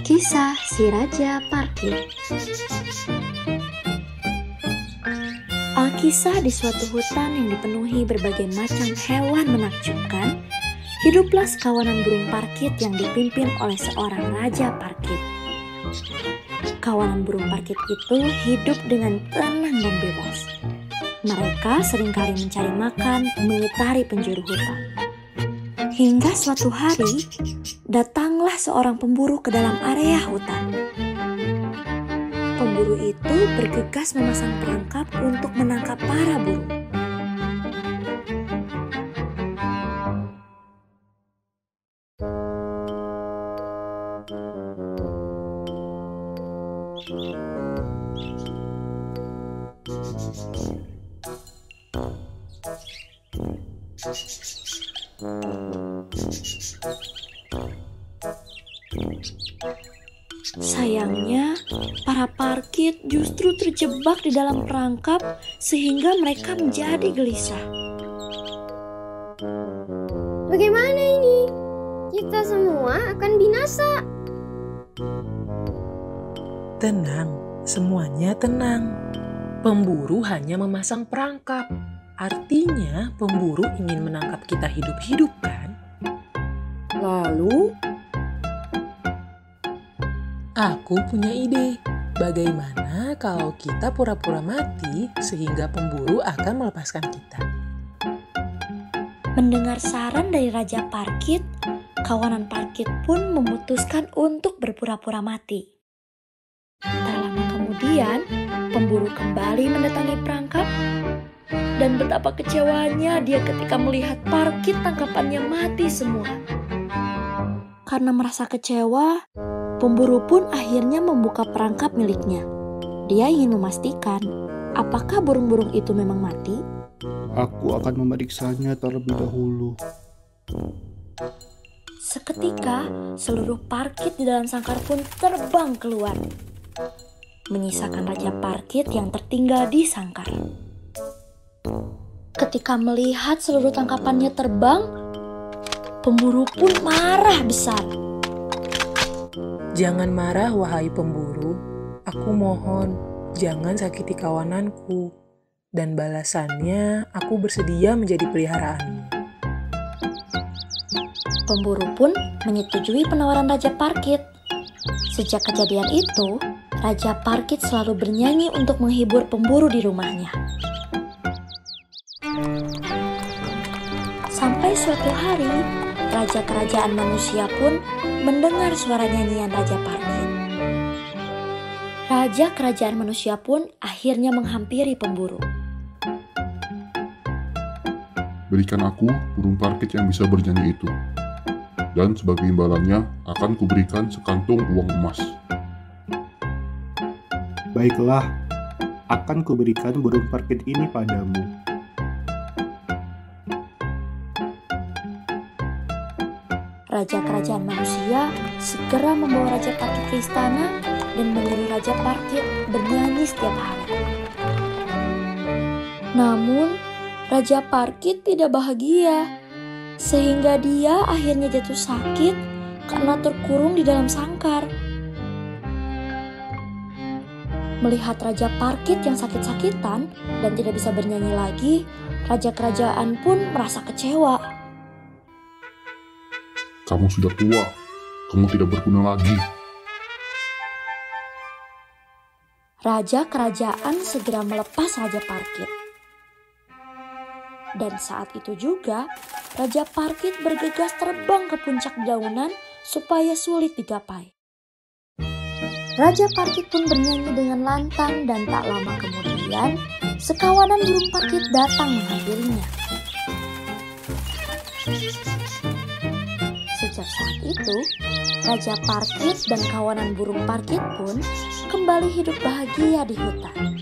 Kisah si Raja Parkit. Alkisah di suatu hutan yang dipenuhi berbagai macam hewan menakjubkan, hiduplah sekawanan burung parkit yang dipimpin oleh seorang Raja Parkit. Kawanan burung parkit itu hidup dengan tenang dan bebas. Mereka seringkali mencari makan mengitari penjuru hutan. Hingga suatu hari, datanglah seorang pemburu ke dalam area hutan. Pemburu itu bergegas memasang perangkap untuk menangkap para burung. Sayangnya, para parkit justru terjebak di dalam perangkap sehingga mereka menjadi gelisah. Bagaimana ini? Kita semua akan binasa. Tenang, semuanya tenang. Pemburu hanya memasang perangkap. Artinya pemburu ingin menangkap kita hidup-hidup kan? Lalu, aku punya ide. Bagaimana kalau kita pura-pura mati sehingga pemburu akan melepaskan kita? Mendengar saran dari Raja Parkit, kawanan parkit pun memutuskan untuk berpura-pura mati. Tak lama kemudian, pemburu kembali mendatangi perangkap. Dan betapa kecewanya dia ketika melihat parkit tangkapannya mati semua. Karena merasa kecewa, pemburu pun akhirnya membuka perangkap miliknya. Dia ingin memastikan apakah burung-burung itu memang mati. aku akan memeriksanya terlebih dahulu. Seketika, seluruh parkit di dalam sangkar pun terbang keluar, menyisakan Raja Parkit yang tertinggal di sangkar. Ketika melihat seluruh tangkapannya terbang, pemburu pun marah besar. Jangan marah, wahai pemburu. Aku mohon, jangan sakiti kawananku. Dan balasannya, aku bersedia menjadi peliharaanmu. Pemburu pun menyetujui penawaran Raja Parkit. Sejak kejadian itu, Raja Parkit selalu bernyanyi untuk menghibur pemburu di rumahnya. Sampai suatu hari, Raja Kerajaan Manusia pun mendengar suara nyanyian Raja Parkit. Raja Kerajaan Manusia pun akhirnya menghampiri pemburu. Berikan aku burung parkit yang bisa bernyanyi itu. Dan sebagai imbalannya akan kuberikan sekantung uang emas. Baiklah, akan kuberikan burung parkit ini padamu. Raja Kerajaan Manusia segera membawa Raja Parkit ke istana dan menyuruh Raja Parkit bernyanyi setiap hari. Namun, Raja Parkit tidak bahagia, sehingga dia akhirnya jatuh sakit karena terkurung di dalam sangkar. Melihat Raja Parkit yang sakit-sakitan dan tidak bisa bernyanyi lagi, Raja Kerajaan pun merasa kecewa. Kamu sudah tua, kamu tidak berguna lagi. Raja Kerajaan segera melepas Raja Parkit. Dan saat itu juga, Raja Parkit bergegas terbang ke puncak dedaunan supaya sulit digapai. Raja Parkit pun bernyanyi dengan lantang dan tak lama kemudian, sekawanan burung parkit datang menghampirinya. Sejak saat itu, Raja Parkit dan kawanan burung parkit pun kembali hidup bahagia di hutan.